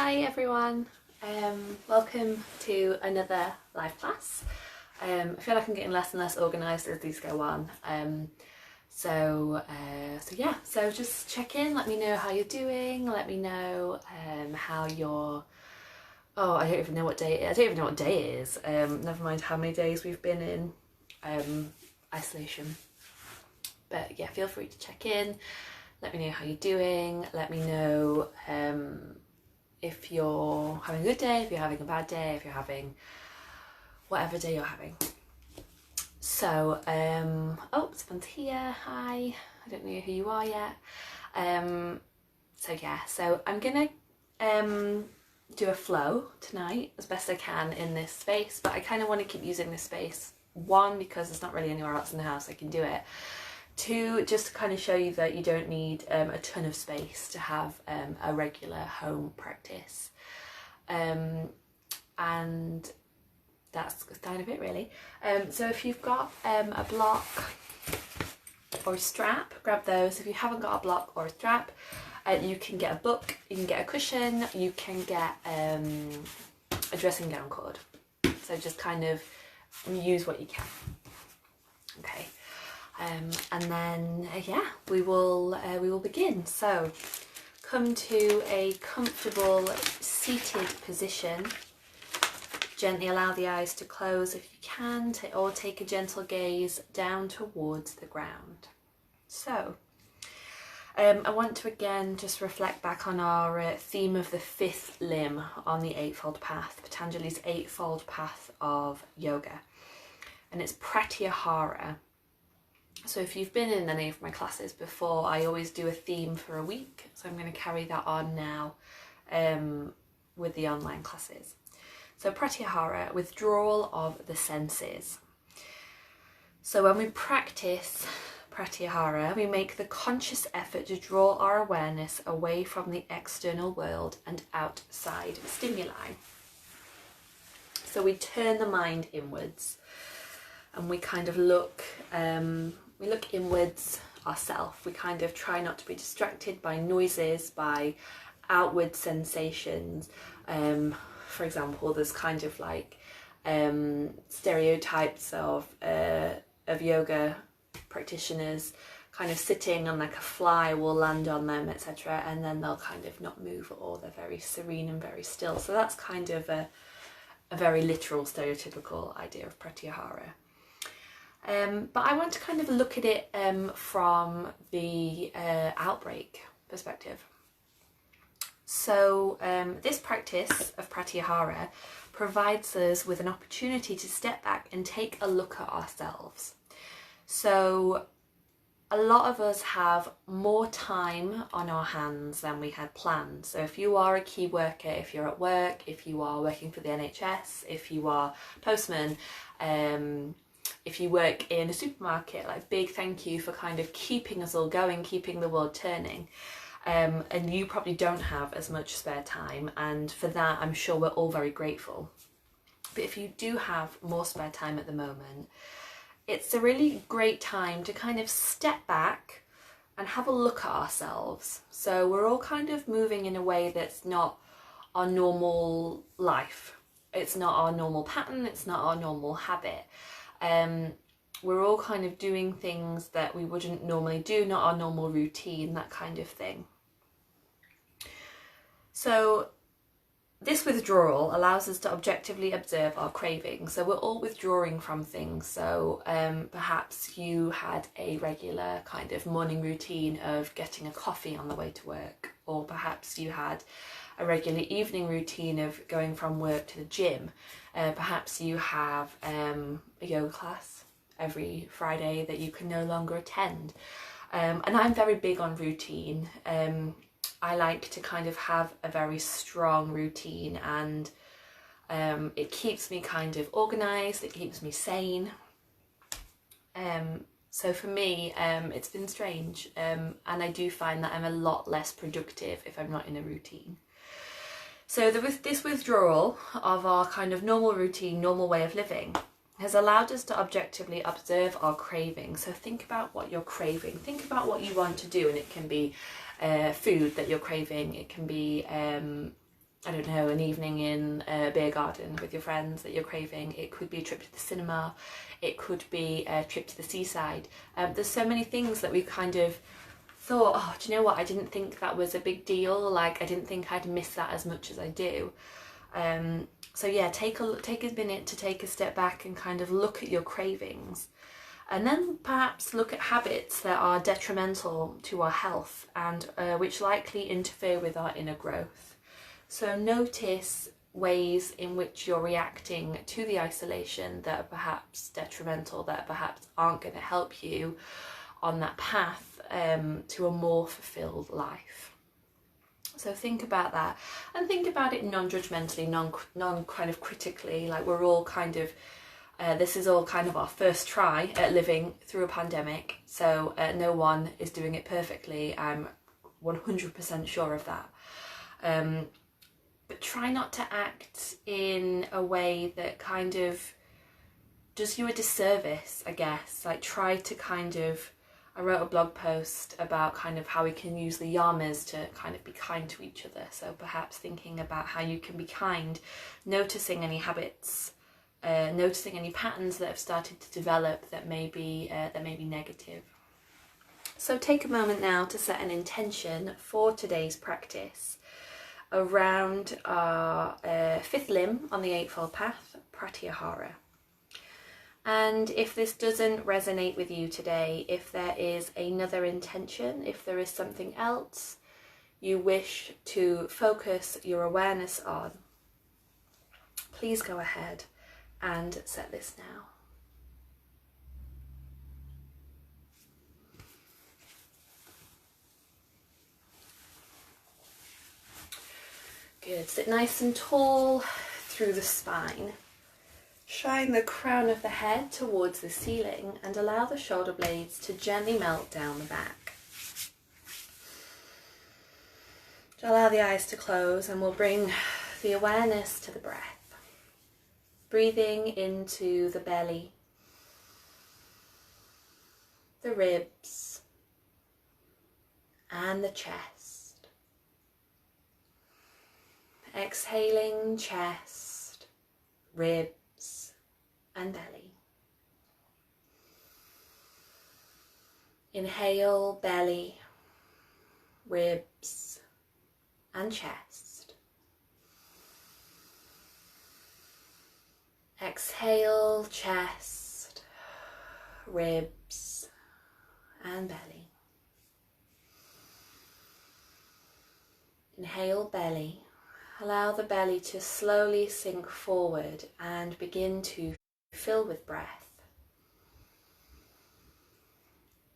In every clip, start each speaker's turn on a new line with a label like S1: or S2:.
S1: Hi everyone, welcome to another live class. I feel like I'm getting less and less organised as these go on. So just check in, let me know how you're doing, let me know how you're... Oh, I don't even know what day it is. Never mind how many days we've been in isolation. But yeah, feel free to check in, let me know how you're doing, let me know if you're having a good day, if you're having a bad day, if you're having whatever day you're having. So, oh, someone's here, hi, I don't know who you are yet. So I'm gonna do a flow tonight as best I can in this space, but I kind of want to keep using this space, one, because there's not really anywhere else in the house I can do it, two, just to kind of show you that you don't need a ton of space to have a regular home practice. And that's kind of it really. So if you've got a block or a strap, grab those. If you haven't got a block or a strap, you can get a book, you can get a cushion, you can get a dressing gown cord. So just kind of use what you can. Okay. And then we will begin. So come to a comfortable seated position. Gently allow the eyes to close if you can, or take a gentle gaze down towards the ground. So I want to again just reflect back on our theme of the fifth limb on the Eightfold Path, Patanjali's Eightfold Path of Yoga, and it's Pratyahara. So if you've been in any of my classes before, I always do a theme for a week. So I'm going to carry that on now with the online classes. So Pratyahara, withdrawal of the senses. So when we practice Pratyahara, we make the conscious effort to draw our awareness away from the external world and outside stimuli. So we turn the mind inwards and we kind of look inwards ourselves. We kind of try not to be distracted by noises, by outward sensations. For example, there's kind of like stereotypes of yoga practitioners kind of sitting and like a fly will land on them, etc., and then they'll kind of not move at all. They're very serene and very still. So that's kind of a very literal, stereotypical idea of Pratyahara. But I want to kind of look at it from the outbreak perspective. So this practice of Pratyahara provides us with an opportunity to step back and take a look at ourselves. So a lot of us have more time on our hands than we had planned. So if you are a key worker, if you're at work, if you are working for the NHS, if you are a postman, if you work in a supermarket, like big thank you for kind of keeping us all going, keeping the world turning. And you probably don't have as much spare time, and for that I'm sure we're all very grateful. But if you do have more spare time at the moment, it's a really great time to kind of step back and have a look at ourselves. So we're all kind of moving in a way that's not our normal life. It's not our normal pattern, it's not our normal habit. We're all kind of doing things that we wouldn't normally do, not our normal routine, that kind of thing. So this withdrawal allows us to objectively observe our cravings. So we're all withdrawing from things. So perhaps you had a regular kind of morning routine of getting a coffee on the way to work, or perhaps you had a regular evening routine of going from work to the gym. Perhaps you have a yoga class every Friday that you can no longer attend. And I'm very big on routine. I like to kind of have a very strong routine, and it keeps me kind of organised, it keeps me sane. So for me, it's been strange, and I do find that I'm a lot less productive if I'm not in a routine. So this withdrawal of our kind of normal routine, normal way of living, has allowed us to objectively observe our craving. So think about what you're craving. Think about what you want to do, and it can be food that you're craving. It can be I don't know, an evening in a beer garden with your friends that you're craving. It could be a trip to the cinema. It could be a trip to the seaside. There's so many things that we kind of thought, oh, do you know what? I didn't think that was a big deal. Like, I didn't think I'd miss that as much as I do. So yeah, take a minute to take a step back and kind of look at your cravings. And then perhaps look at habits that are detrimental to our health and which likely interfere with our inner growth. So notice ways in which you're reacting to the isolation that are perhaps detrimental, that perhaps aren't going to help you on that path to a more fulfilled life. So think about that, and think about it non-judgmentally, non kind of critically. Like, we're all kind of this is all kind of our first try at living through a pandemic, so no one is doing it perfectly. I'm 100% sure of that. But try not to act in a way that kind of does you a disservice, I guess. Like, try to kind of, I wrote a blog post about kind of how we can use the yamas to kind of be kind to each other. So perhaps thinking about how you can be kind, noticing any habits, noticing any patterns that have started to develop that may be negative. So take a moment now to set an intention for today's practice around our fifth limb on the Eightfold Path, Pratyahara. And if this doesn't resonate with you today, if there is another intention, if there is something else you wish to focus your awareness on, please go ahead and set this now. Good. Sit nice and tall through the spine. Shine the crown of the head towards the ceiling and allow the shoulder blades to gently melt down the back. Allow the eyes to close, and we'll bring the awareness to the breath. Breathing into the belly, the ribs, and the chest. Exhaling chest, ribs, and belly. Inhale belly, ribs, and chest. Exhale chest, ribs, and belly. Inhale belly. Allow the belly to slowly sink forward and begin to fill with breath.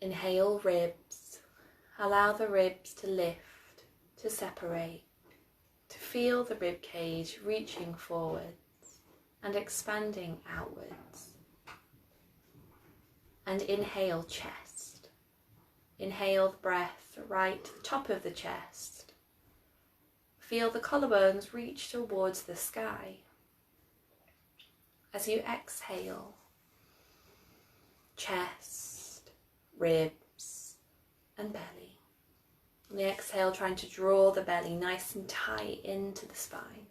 S1: Inhale ribs. Allow the ribs to lift, to separate, to feel the rib cage reaching forwards and expanding outwards. And inhale chest. Inhale the breath right to the top of the chest. Feel the collarbones reach towards the sky. As you exhale, chest, ribs, and belly. On the exhale, trying to draw the belly nice and tight into the spine.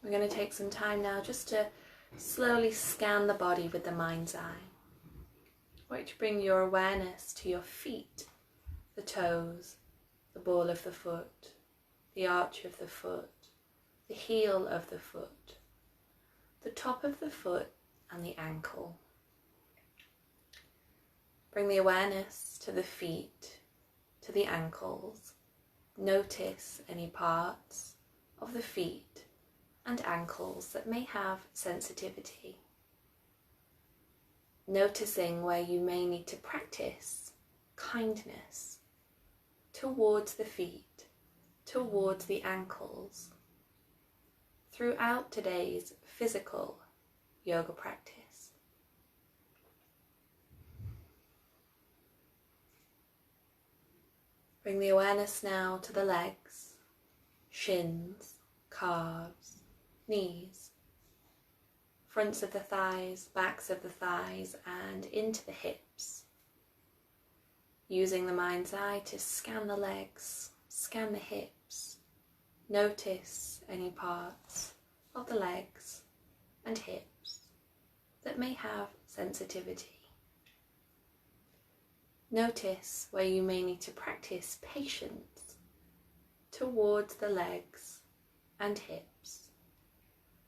S1: We're going to take some time now just to slowly scan the body with the mind's eye. I want you to bring your awareness to your feet, the toes, the ball of the foot, the arch of the foot, the heel of the foot, the top of the foot, and the ankle. Bring the awareness to the feet, to the ankles. Notice any parts of the feet and ankles that may have sensitivity. Noticing where you may need to practice kindness towards the feet, towards the ankles, throughout today's physical yoga practice. Bring the awareness now to the legs, shins, calves, knees, fronts of the thighs, backs of the thighs, and into the hips. Using the mind's eye to scan the legs, scan the hips, notice any parts of the legs and hips that may have sensitivity. Notice where you may need to practice patience towards the legs and hips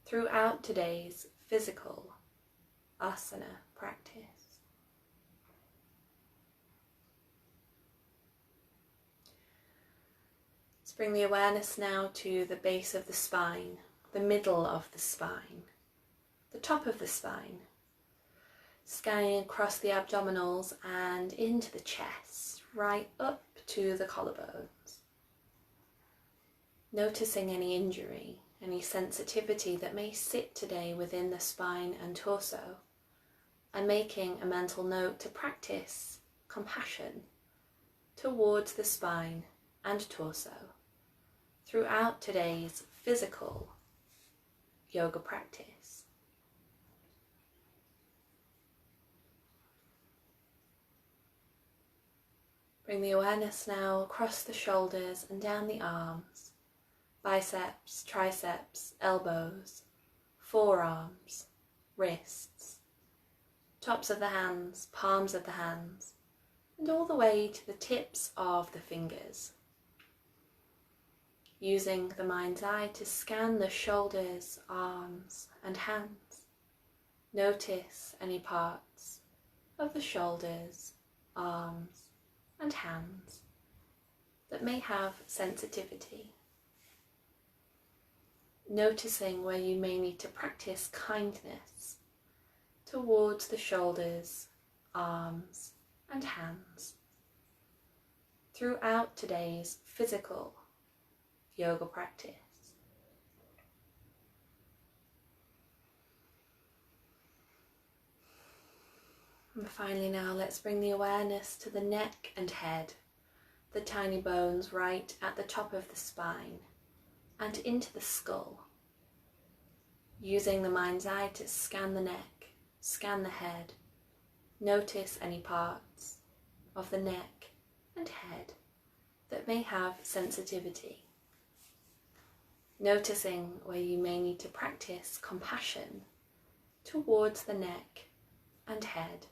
S1: throughout today's physical asana practice. Let's bring the awareness now to the base of the spine, the middle of the spine, the top of the spine, scanning across the abdominals and into the chest, right up to the collarbones. Noticing any injury, any sensitivity that may sit today within the spine and torso, and making a mental note to practice compassion towards the spine and torso throughout today's physical yoga practice. Bring the awareness now across the shoulders and down the arms, biceps, triceps, elbows, forearms, wrists, tops of the hands, palms of the hands, and all the way to the tips of the fingers. Using the mind's eye to scan the shoulders, arms, and hands. Notice any parts of the shoulders, arms, and hands that may have sensitivity. Noticing where you may need to practice kindness towards the shoulders, arms, and hands throughout today's physical yoga practice. And finally now, let's bring the awareness to the neck and head, the tiny bones right at the top of the spine and into the skull. Using the mind's eye to scan the neck, scan the head, notice any parts of the neck and head that may have sensitivity. Noticing where you may need to practice compassion towards the neck and head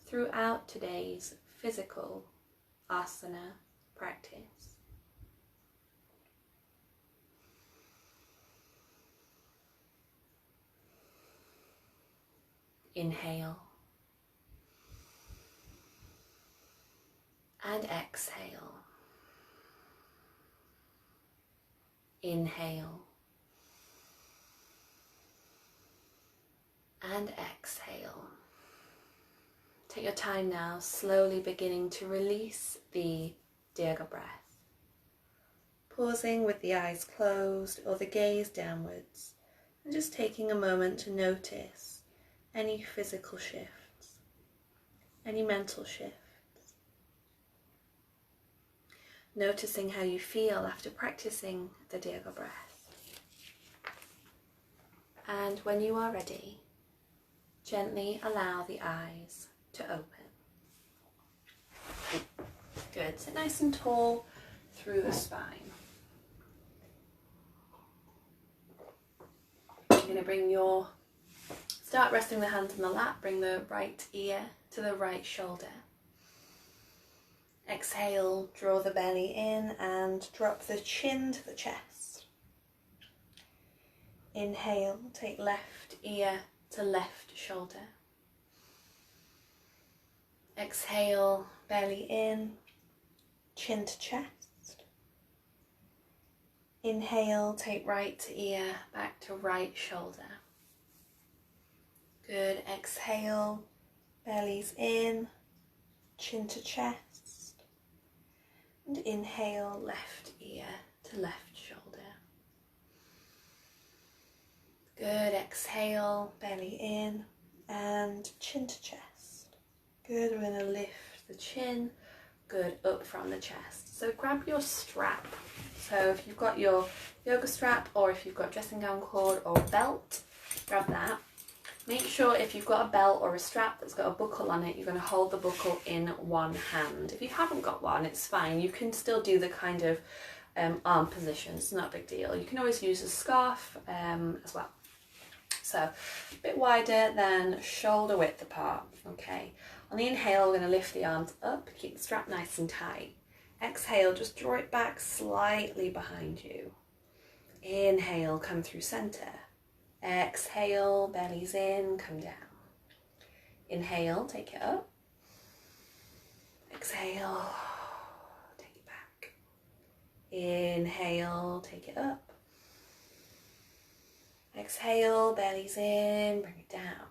S1: throughout today's physical asana practice. Inhale and exhale. Inhale and exhale. Take your time now, slowly beginning to release the Dirga breath. Pausing with the eyes closed or the gaze downwards, and just taking a moment to notice any physical shifts, any mental shifts. Noticing how you feel after practicing the Dirga breath. And when you are ready, gently allow the eyes to open. Good. Sit nice and tall through the spine. You're going to start resting the hands in the lap, bring the right ear to the right shoulder. Exhale, draw the belly in and drop the chin to the chest. Inhale, take left ear to left shoulder. Exhale, belly in, chin to chest. Inhale, take right ear back to right shoulder. Good. Exhale, belly's in, chin to chest. And inhale, left ear to left shoulder. Good. Exhale, belly in and chin to chest. Good. We're going to lift the chin, Good, up from the chest. So grab your strap. So if you've got your yoga strap, or if you've got dressing gown cord or belt, grab that. Make sure if you've got a belt or a strap that's got a buckle on it, you're going to hold the buckle in one hand. If you haven't got one, it's fine. You can still do the kind of arm position. It's not a big deal. You can always use a scarf as well. So a bit wider than shoulder width apart. Okay. On the inhale, we're going to lift the arms up, keep the strap nice and tight. Exhale, just draw it back slightly behind you. Inhale, come through center. Exhale, belly's in, come down. Inhale, take it up. Exhale, take it back. Inhale, take it up. Exhale, belly's in, bring it down.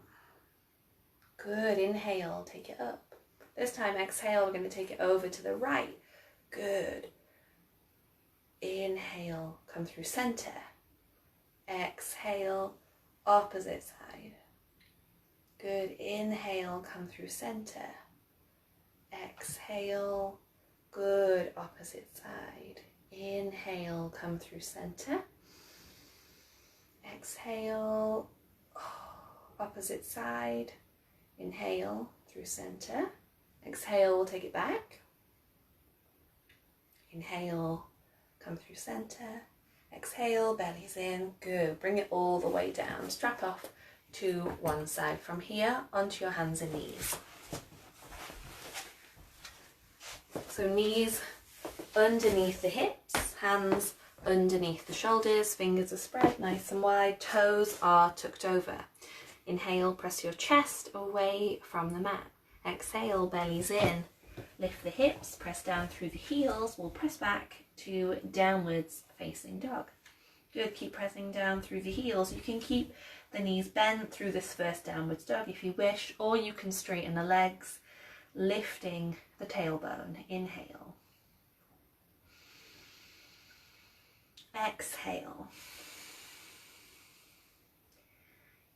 S1: Good, inhale, take it up. This time, exhale, we're going to take it over to the right. Good. Inhale, come through center. Exhale, opposite side. Good, inhale, come through center. Exhale, good, opposite side. Inhale, come through center. Exhale, opposite side. Inhale, through center. Exhale, we'll take it back. Inhale, come through center. Exhale, belly's in. Good. Bring it all the way down. Strap off to one side. From here, onto your hands and knees. So knees underneath the hips, hands underneath the shoulders, fingers are spread nice and wide, toes are tucked over. Inhale, press your chest away from the mat. Exhale, belly's in. Lift the hips, press down through the heels. We'll press back to downwards facing dog. Good, keep pressing down through the heels. You can keep the knees bent through this first downwards dog if you wish, or you can straighten the legs, lifting the tailbone. Inhale. Exhale.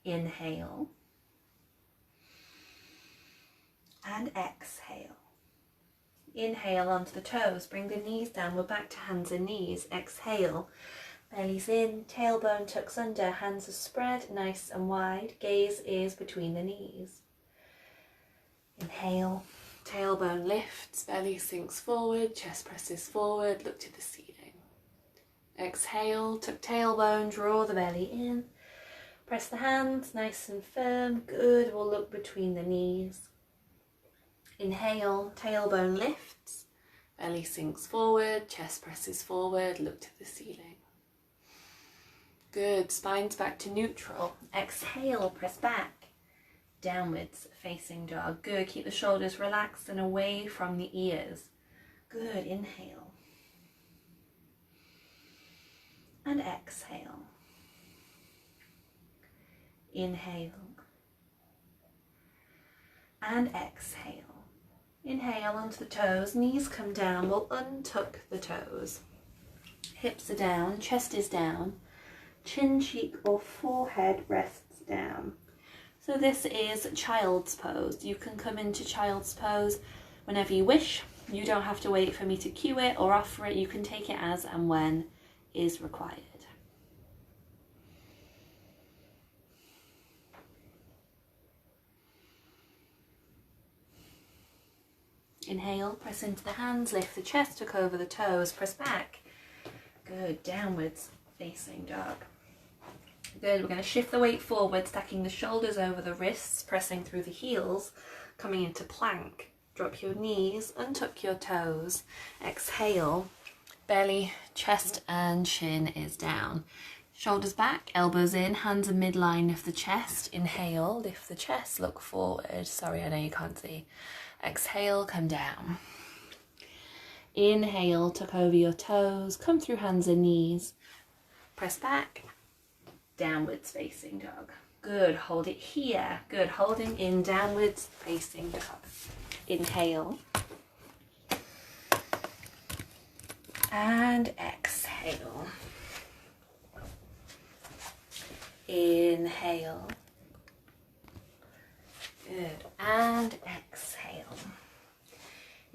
S1: Inhale. And exhale. Inhale onto the toes, bring the knees down, we're back to hands and knees. Exhale, belly's in, tailbone tucks under, hands are spread nice and wide, gaze is between the knees. Inhale, tailbone lifts, belly sinks forward, chest presses forward, look to the ceiling. Exhale, tuck tailbone, draw the belly in, press the hands nice and firm, good, we'll look between the knees. Inhale, tailbone lifts, belly sinks forward, chest presses forward, look to the ceiling. Good, spine's back to neutral. Exhale, press back, downwards facing dog. Good, keep the shoulders relaxed and away from the ears. Good, inhale. And exhale. Inhale. And exhale. Inhale onto the toes, knees come down, we'll untuck the toes. Hips are down, chest is down, chin, cheek or forehead rests down. So this is child's pose. You can come into child's pose whenever you wish. You don't have to wait for me to cue it or offer it. You can take it as and when is required. Inhale, press into the hands, lift the chest, tuck over the toes, press back. Good, downwards facing dog. Good, we're going to shift the weight forward, stacking the shoulders over the wrists, pressing through the heels, coming into plank. Drop your knees, untuck your toes. Exhale, belly, chest and chin is down. Shoulders back, elbows in, hands are midline of the chest. Inhale, lift the chest, look forward. Sorry, I know you can't see. Exhale, come down. Inhale, tuck over your toes, come through hands and knees. Press back, downwards facing dog. Good, hold it here. Good, holding in downwards facing dog. Inhale. And exhale. Inhale. Good, and exhale.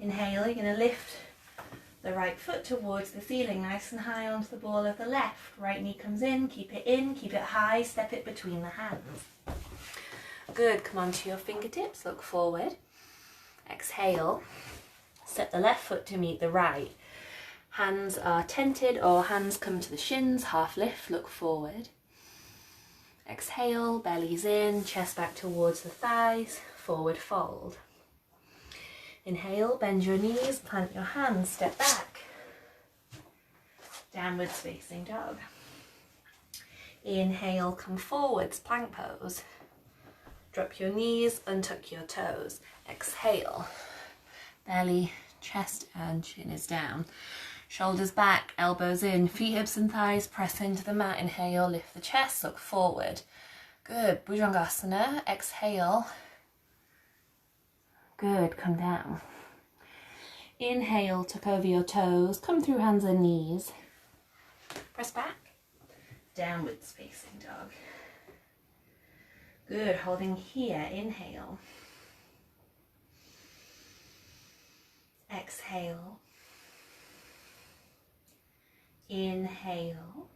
S1: Inhale, you're going to lift the right foot towards the ceiling, nice and high onto the ball of the left. Right knee comes in, keep it high, step it between the hands. Good, come onto your fingertips, look forward. Exhale, step the left foot to meet the right. Hands are tented or hands come to the shins, half lift, look forward. Exhale, belly's in, chest back towards the thighs, forward fold. Inhale, bend your knees, plant your hands, step back. Downwards facing dog. Inhale, come forwards, plank pose. Drop your knees, untuck your toes. Exhale, belly, chest and chin is down. Shoulders back, elbows in, feet, hips and thighs press into the mat. Inhale, lift the chest, look forward. Good, Bhujangasana. Exhale. Good, come down. Inhale, tuck over your toes, come through hands and knees. Press back. Downwards facing dog. Good, holding here, inhale. Exhale. Inhale.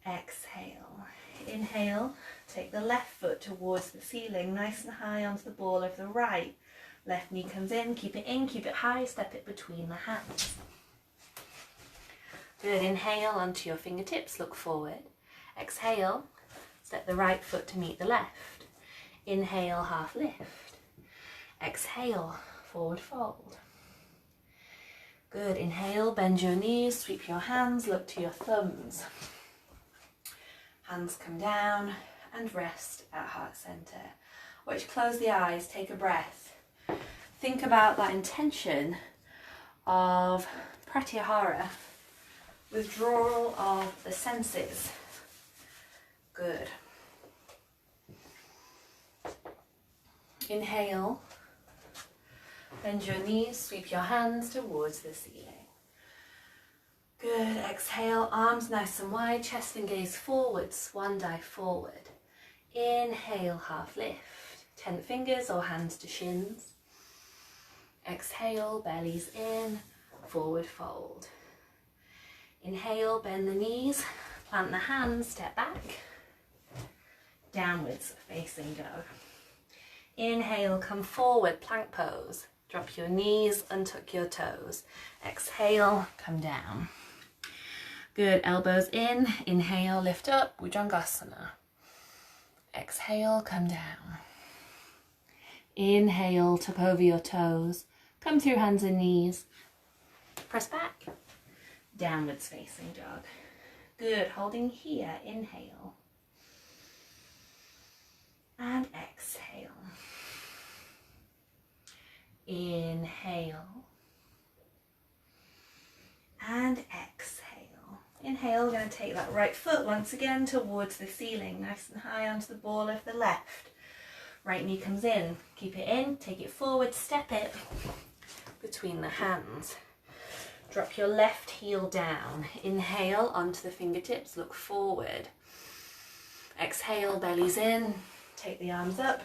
S1: Exhale. Inhale, take the left foot towards the ceiling, nice and high onto the ball of the right. Left knee comes in, keep it high, step it between the hands. Good, inhale onto your fingertips, look forward. Exhale, step the right foot to meet the left. Inhale, half lift. Exhale, forward fold. Good, inhale, bend your knees, sweep your hands, look to your thumbs. Hands come down and rest at heart center. I want you to close the eyes, take a breath. Think about that intention of pratyahara, withdrawal of the senses. Good. Inhale, bend your knees, sweep your hands towards the ceiling. Good, exhale, arms nice and wide, chest and gaze forward, swan dive forward. Inhale, half lift, 10 fingers or hands to shins. Exhale, belly's in, forward fold. Inhale, bend the knees, plant the hands, step back. Downwards facing dog. Inhale, come forward, plank pose. Drop your knees, untuck your toes. Exhale, come down. Good, elbows in. Inhale, lift up, Bhujangasana. Exhale, come down. Inhale, tuck over your toes. Come through hands and knees. Press back. Downwards facing dog. Good, holding here. Inhale. And exhale. Inhale. And exhale. Inhale, we're going to take that right foot once again towards the ceiling, nice and high onto the ball of the left. Right knee comes in, keep it in, take it forward, step it between the hands. Drop your left heel down. Inhale onto the fingertips, look forward. Exhale, belly's in, take the arms up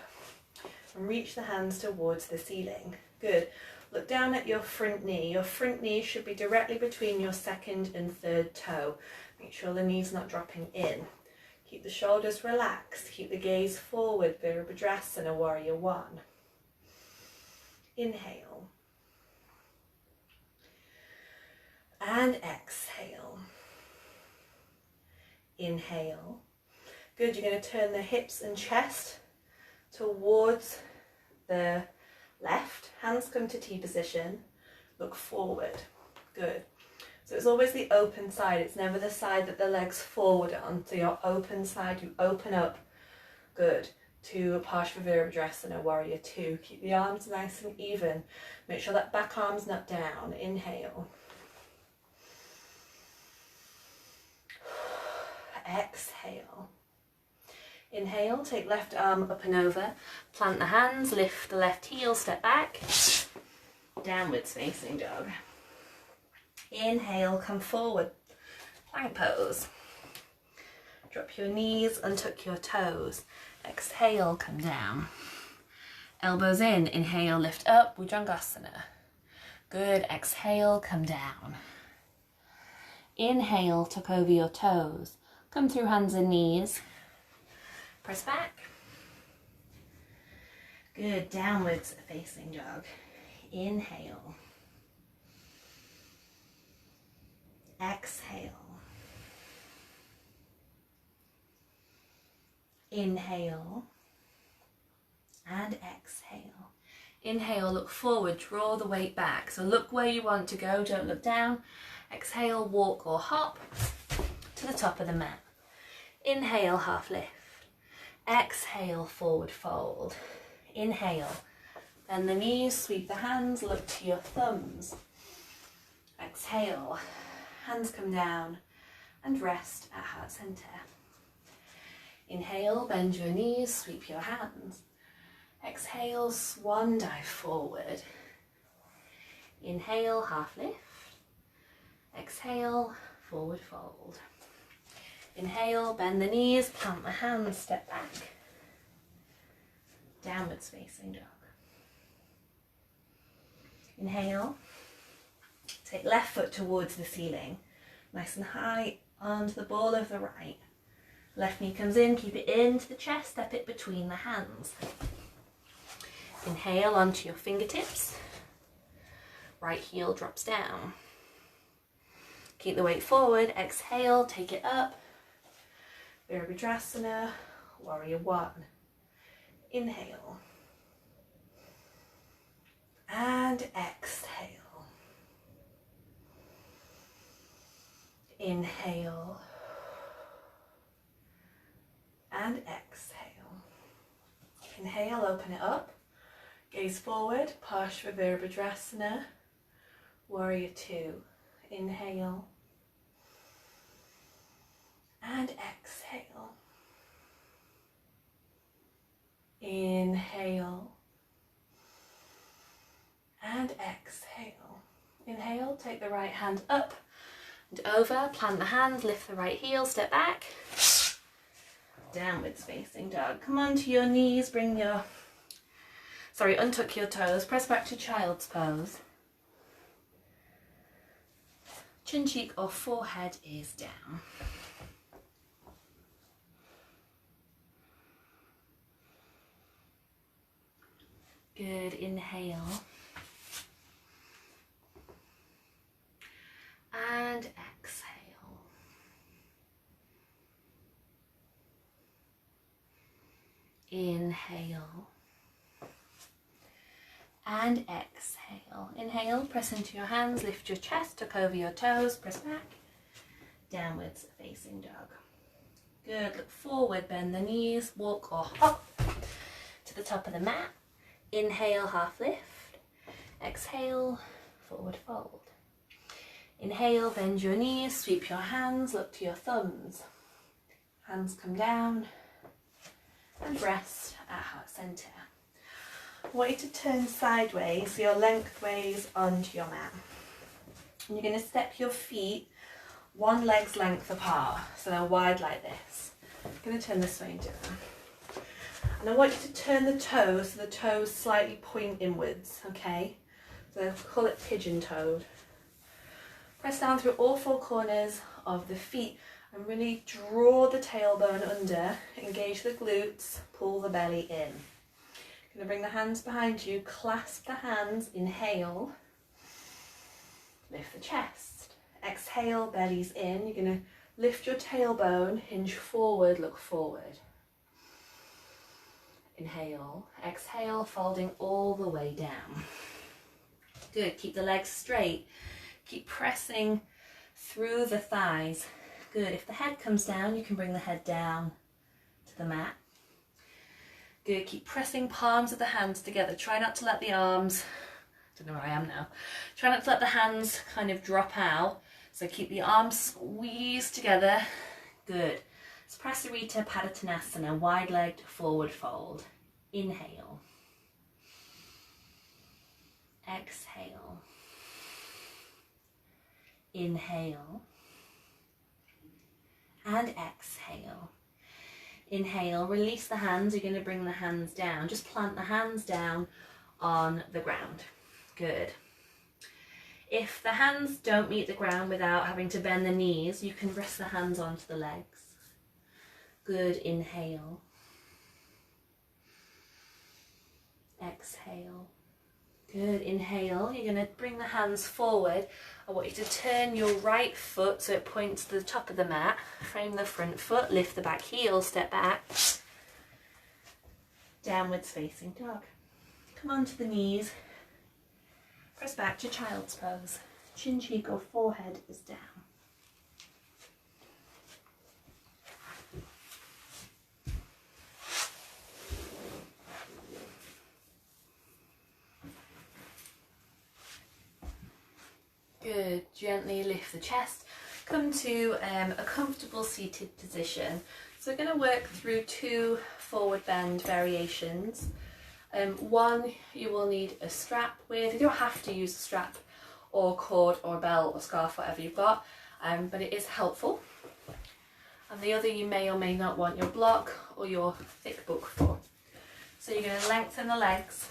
S1: and reach the hands towards the ceiling. Good. Look down at your front knee. Your front knee should be directly between your second and third toe. Make sure the knee's not dropping in. Keep the shoulders relaxed. Keep the gaze forward, Virabhadrasana, Warrior One. Inhale. And exhale. Inhale. Good, you're going to turn the hips and chest towards the left. Hands come to T position. Look forward. Good. So it's always the open side. It's never the side that the leg's forward on. So your open side, you open up. Good. To Parsva Virabhadrasana, Warrior Two. Keep the arms nice and even. Make sure that back arm's not down. Inhale. Exhale. Inhale, take left arm up and over, plant the hands, lift the left heel, step back, downwards facing dog. Inhale, come forward, plank pose. Drop your knees, untuck your toes. Exhale, come down. Elbows in, inhale, lift up, Bhujangasana. Good, exhale, come down. Inhale, tuck over your toes. Come through hands and knees. Press back. Good, downwards facing dog. Inhale. Exhale. Inhale. And exhale. Inhale, look forward, draw the weight back. So look where you want to go, don't look down. Exhale, walk or hop to the top of the mat. Inhale, half lift. Exhale, forward fold. Inhale, bend the knees, sweep the hands, look to your thumbs. Exhale, hands come down and rest at heart center. Inhale, bend your knees, sweep your hands. Exhale, swan dive forward. Inhale, half lift. Exhale, forward fold. Inhale, bend the knees, plant the hands, step back. Downwards facing dog. Inhale, take left foot towards the ceiling, nice and high onto the ball of the right. Left knee comes in, keep it into the chest, step it between the hands. Inhale onto your fingertips. Right heel drops down. Keep the weight forward, exhale, take it up. Virabhadrasana, warrior one. Inhale. And exhale. Inhale. And exhale. Inhale, open it up. Gaze forward, Parshva Virabhadrasana, warrior two. Inhale. And exhale. Inhale. And exhale. Inhale, take the right hand up and over, plant the hands, lift the right heel, step back. Downwards facing dog. Come onto your knees, untuck your toes, press back to child's pose. Chin, cheek or forehead is down. Good, inhale. And exhale. Inhale. And exhale. Inhale, press into your hands, lift your chest, tuck over your toes, press back. Downwards facing dog. Good, look forward, bend the knees, walk or hop to the top of the mat. Inhale, half lift. Exhale, forward fold. Inhale, bend your knees, sweep your hands, look to your thumbs. Hands come down and rest at heart center. I want you to turn sideways, so you're lengthways onto your mat. And you're going to step your feet one leg's length apart, so they're wide like this. I'm going to turn this way and do it. And I want you to turn the toes so the toes slightly point inwards, okay? So call it pigeon-toed. Press down through all four corners of the feet and really draw the tailbone under, engage the glutes, pull the belly in. You're going to bring the hands behind you, clasp the hands, inhale, lift the chest. Exhale, belly's in. You're going to lift your tailbone, hinge forward, look forward. Inhale, exhale, folding all the way down. Good, keep the legs straight. Keep pressing through the thighs. Good, if the head comes down, you can bring the head down to the mat. Good, keep pressing palms of the hands together. Try not to let the arms, I don't know where I am now. Try not to let the hands kind of drop out. So keep the arms squeezed together. Good. Prasarita Padottanasana, wide-legged forward fold. Inhale. Exhale. Inhale. And exhale. Inhale, release the hands. You're going to bring the hands down. Just plant the hands down on the ground. Good. If the hands don't meet the ground without having to bend the knees, you can rest the hands onto the legs. Good. Inhale. Exhale. Good. Inhale. You're going to bring the hands forward. I want you to turn your right foot so it points to the top of the mat. Frame the front foot, lift the back heel, step back. Downwards facing dog. Come onto the knees. Press back to child's pose. Chin, cheek or forehead is down. Good. Gently lift the chest. Come to a comfortable seated position. So we're going to work through 2 forward bend variations. One you will need a strap with. You don't have to use a strap or cord or belt or scarf, whatever you've got, but it is helpful. And the other you may or may not want your block or your thick book for. So you're going to lengthen the legs.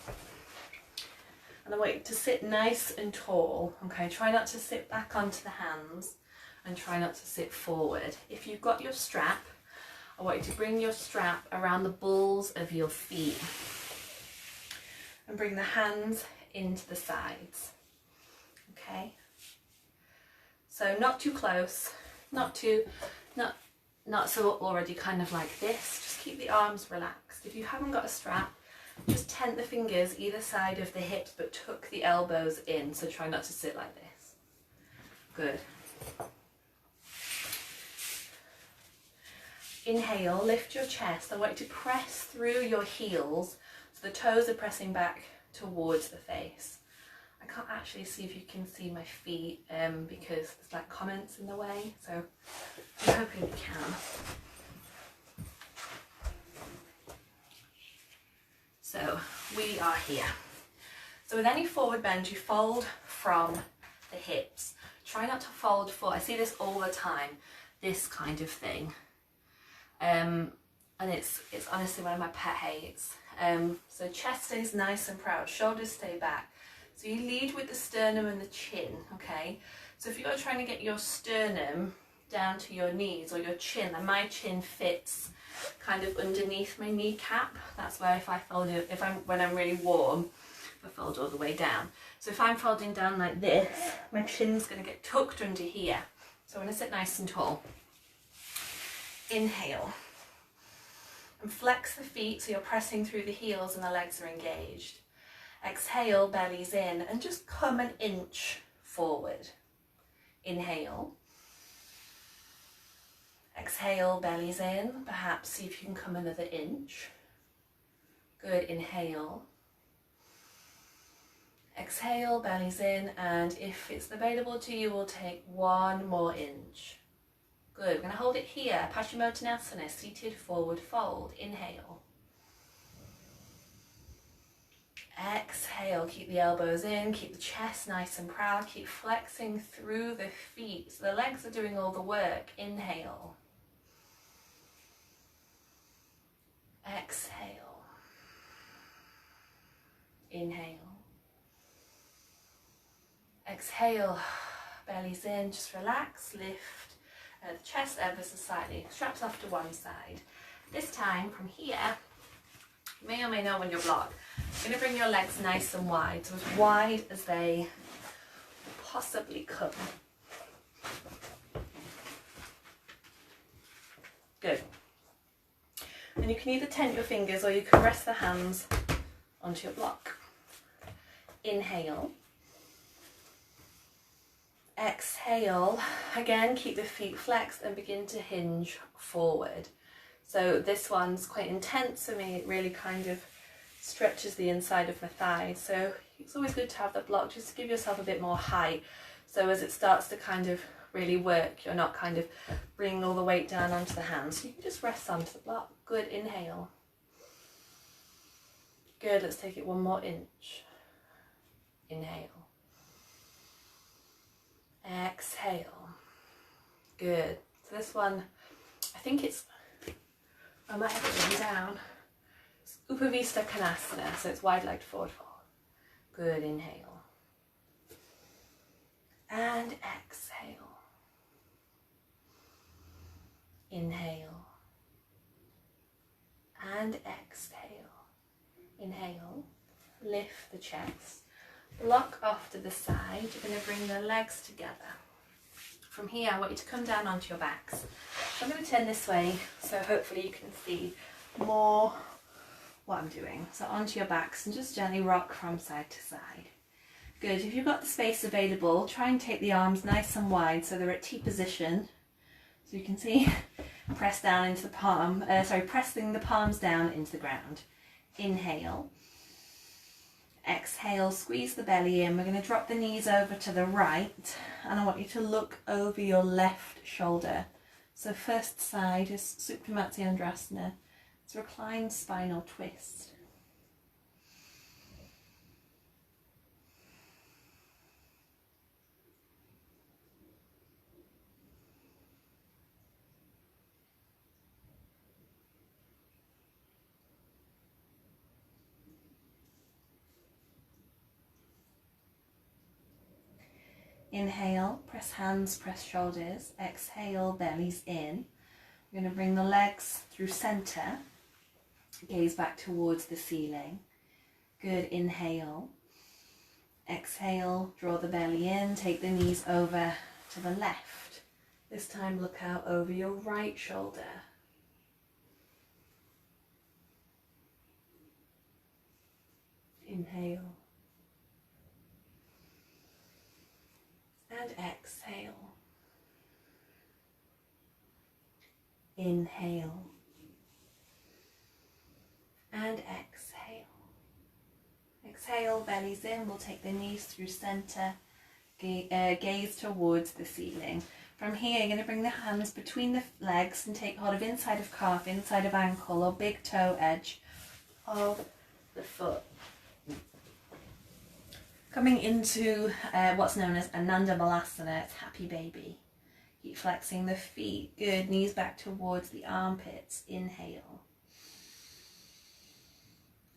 S1: And I want you to sit nice and tall. Okay, try not to sit back onto the hands and try not to sit forward. If you've got your strap, I want you to bring your strap around the balls of your feet. And bring the hands into the sides. Okay. So not too close, not so already kind of like this. Just keep the arms relaxed. If you haven't got a strap, just tent the fingers either side of the hips but tuck the elbows in. So try not to sit like this. Good. Inhale, lift your chest. I want you to press through your heels. The toes are pressing back towards the face. I can't actually see if you can see my feet because there's like comments in the way, so I'm hoping you can. So we are here. So with any forward bend, you fold from the hips. Try not to fold forward. I see this all the time, this kind of thing. And it's honestly one of my pet hates. So chest stays nice and proud, shoulders stay back. So you lead with the sternum and the chin, okay? So if you're trying to get your sternum down to your knees or your chin, then my chin fits kind of underneath my kneecap. That's where if I fold it, when I'm really warm, I fold all the way down. So if I'm folding down like this, my chin's gonna get tucked under here. So I'm gonna sit nice and tall. Inhale. And flex the feet so you're pressing through the heels and the legs are engaged. Exhale, bellies in, and just come an inch forward. Inhale. Exhale, bellies in. Perhaps see if you can come another inch. Good, inhale. Exhale, bellies in, and if it's available to you, we'll take 1 more inch. Good, we're going to hold it here, Paschimottanasana, seated forward fold. Inhale. Exhale, keep the elbows in, keep the chest nice and proud, keep flexing through the feet. So the legs are doing all the work. Inhale. Exhale. Inhale. Exhale, bellies in, just relax, lift the chest ever so slightly, straps off to one side. This time from here, you may or may not want your block. You're going to bring your legs nice and wide, so as wide as they possibly come. Good. And you can either tent your fingers or you can rest the hands onto your block. Inhale. Exhale, again keep the feet flexed and begin to hinge forward. So this one's quite intense for me, it really kind of stretches the inside of my thighs. So it's always good to have the block just to give yourself a bit more height. So as it starts to kind of really work, you're not kind of bringing all the weight down onto the hands. So you can just rest onto the block. Good, inhale. Good, let's take it 1 more inch. Inhale. Exhale. Good. So this one, I think it's I might have it written down. It's Upavista Konasana, so it's wide-legged forward fold. Good, inhale. And exhale. Inhale. And exhale. Inhale. Lift the chest. Block off to the side. You're going to bring the legs together. From here, I want you to come down onto your backs. So I'm going to turn this way, so hopefully you can see more what I'm doing. So onto your backs and just gently rock from side to side. Good. If you've got the space available, try and take the arms nice and wide so they're at T position. So you can see, press down into the palm, pressing the palms down into the ground. Inhale. Exhale, squeeze the belly in. We're going to drop the knees over to the right and I want you to look over your left shoulder. So first side is Supta Matsyendrasana. It's reclined spinal twist. Inhale, press hands, press shoulders. Exhale, bellies in. We're going to bring the legs through center. Gaze back towards the ceiling. Good, inhale. Exhale, draw the belly in. Take the knees over to the left. This time look out over your right shoulder. Inhale. And exhale. Inhale. And exhale. Exhale, bellies in. We'll take the knees through center. Gaze towards the ceiling. From here, you're going to bring the hands between the legs and take hold of inside of calf, inside of ankle, or big toe edge of the foot. Coming into what's known as Ananda Balasana, it's happy baby. Keep flexing the feet. Good, knees back towards the armpits. Inhale.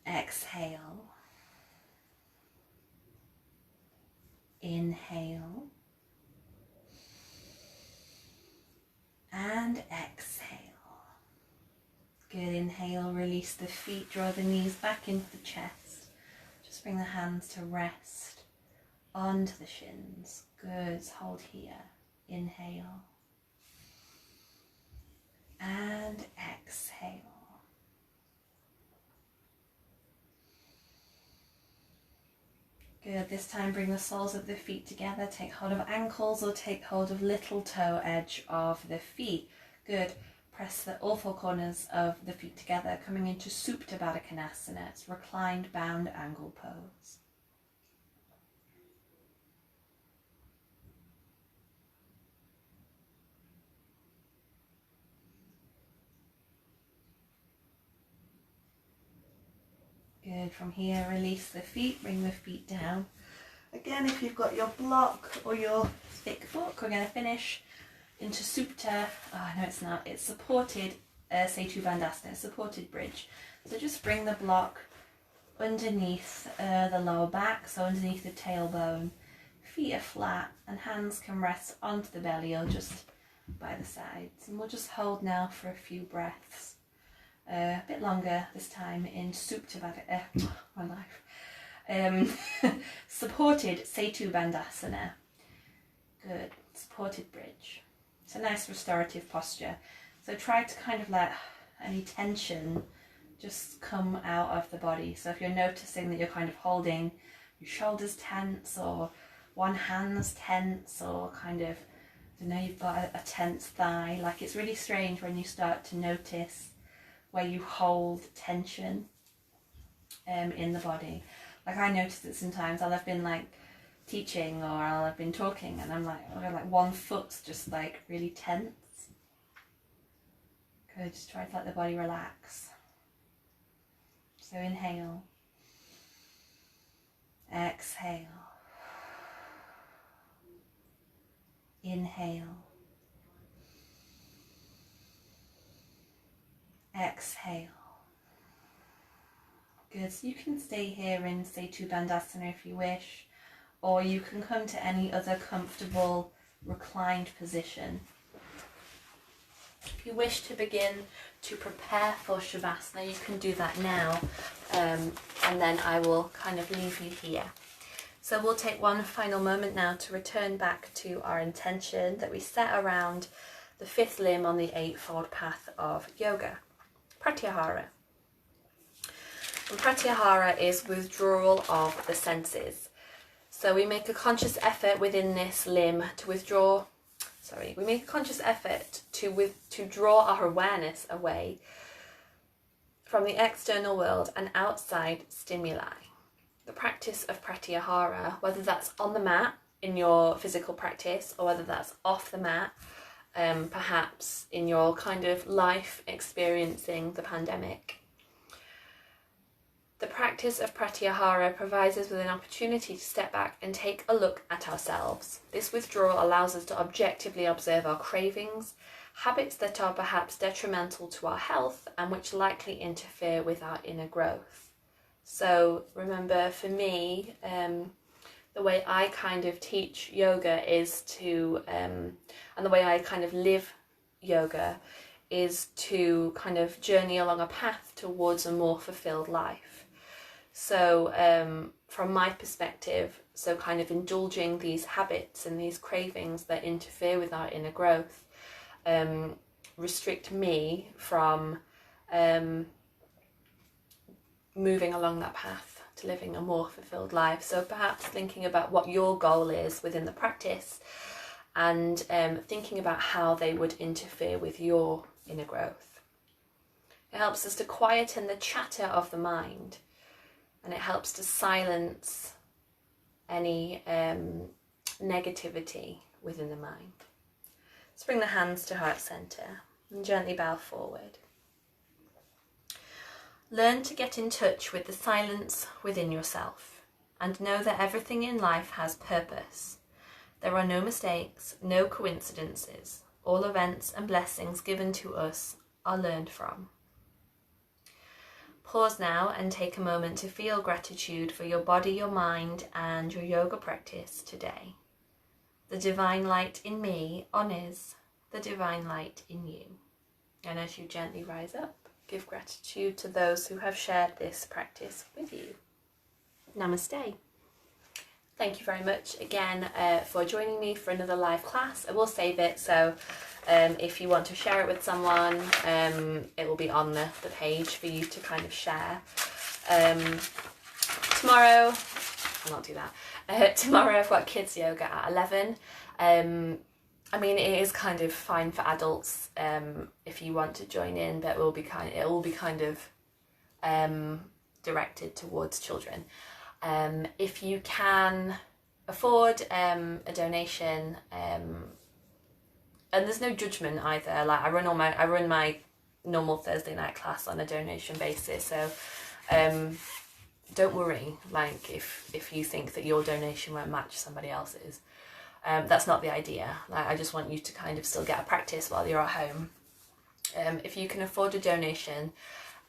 S1: Exhale. Inhale. And exhale. Good, inhale, release the feet, draw the knees back into the chest. Just bring the hands to rest onto the shins. Good, hold here. Inhale. And exhale. Good, this time bring the soles of the feet together. Take hold of ankles or take hold of little toe edge of the feet. Good. Press all four corners of the feet together, coming into Supta Baddha Konasana. It's reclined bound angle pose. Good, from here release the feet, bring the feet down. Again, if you've got your block or your thick book, we're going to finish into Supta, no it's not, it's supported Setu Bandhasana, supported bridge. So just bring the block underneath the lower back, so underneath the tailbone. Feet are flat and hands can rest onto the belly or just by the sides. And we'll just hold now for a few breaths. A bit longer this time in Supta Baddha, my life. Supported Setu Bandhasana. Good, supported bridge. It's a nice restorative posture. So try to kind of let any tension just come out of the body. So if you're noticing that you're kind of holding your shoulders tense or one hand's tense or kind of, I don't know, you've got a tense thigh, like it's really strange when you start to notice where you hold tension in the body. Like I notice that sometimes I'll have been like teaching or I'll have been talking and I'm like, one foot's just like really tense. Good, just try to let the body relax. So inhale. Exhale. Inhale.
S2: exhale. Good, so you can stay here in Setu Bandhasana if you wish, or you can come to any other comfortable reclined position. If you wish to begin to prepare for Shavasana, you can do that now, and then I will kind of leave you here. So we'll take one final moment now to return back to our intention that we set around the fifth limb on the eightfold path of yoga, Pratyahara. And Pratyahara is withdrawal of the senses. So we make a conscious effort within this limb to withdraw, we make a conscious effort to draw our awareness away from the external world and outside stimuli. The practice of Pratyahara, whether that's on the mat in your physical practice or whether that's off the mat, perhaps in your kind of life experiencing the pandemic. The practice of Pratyahara provides us with an opportunity to step back and take a look at ourselves. This withdrawal allows us to objectively observe our cravings, habits that are perhaps detrimental to our health and which likely interfere with our inner growth. So remember, for me, the way I kind of teach yoga is to, and the way I kind of live yoga is to kind of journey along a path towards a more fulfilled life. So from my perspective, so kind of indulging these habits and these cravings that interfere with our inner growth restrict me from moving along that path to living a more fulfilled life. So perhaps thinking about what your goal is within the practice and thinking about how they would interfere with your inner growth. It helps us to quieten the chatter of the mind, and it helps to silence any negativity within the mind. Let's bring the hands to heart center and gently bow forward. Learn to get in touch with the silence within yourself and know that everything in life has purpose. There are no mistakes, no coincidences. All events and blessings given to us are learned from. Pause now and take a moment to feel gratitude for your body, your mind, and your yoga practice today. The divine light in me honors the divine light in you. And as you gently rise up, give gratitude to those who have shared this practice with you. Namaste. Thank you very much again for joining me for another live class. I will save it, so if you want to share it with someone, it will be on the page for you to kind of share. Tomorrow, I'll not do that. Tomorrow I've got kids yoga at 11. I mean, it is kind of fine for adults if you want to join in, but it will be kind of directed towards children. If you can afford a donation, and there's no judgment either. Like I run my normal Thursday night class on a donation basis, so don't worry. Like if you think that your donation won't match somebody else's, that's not the idea. Like I just want you to kind of still get a practice while you're at home. If you can afford a donation,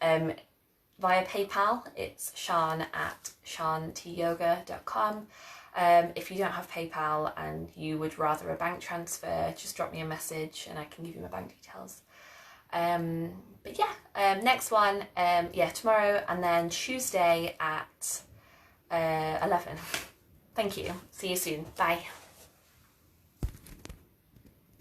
S2: via PayPal, it's Shan@shantyoga.com. If you don't have PayPal and you would rather a bank transfer, just drop me a message and I can give you my bank details. But yeah, next one, tomorrow, and then Tuesday at 11. Thank you. See you soon. Bye.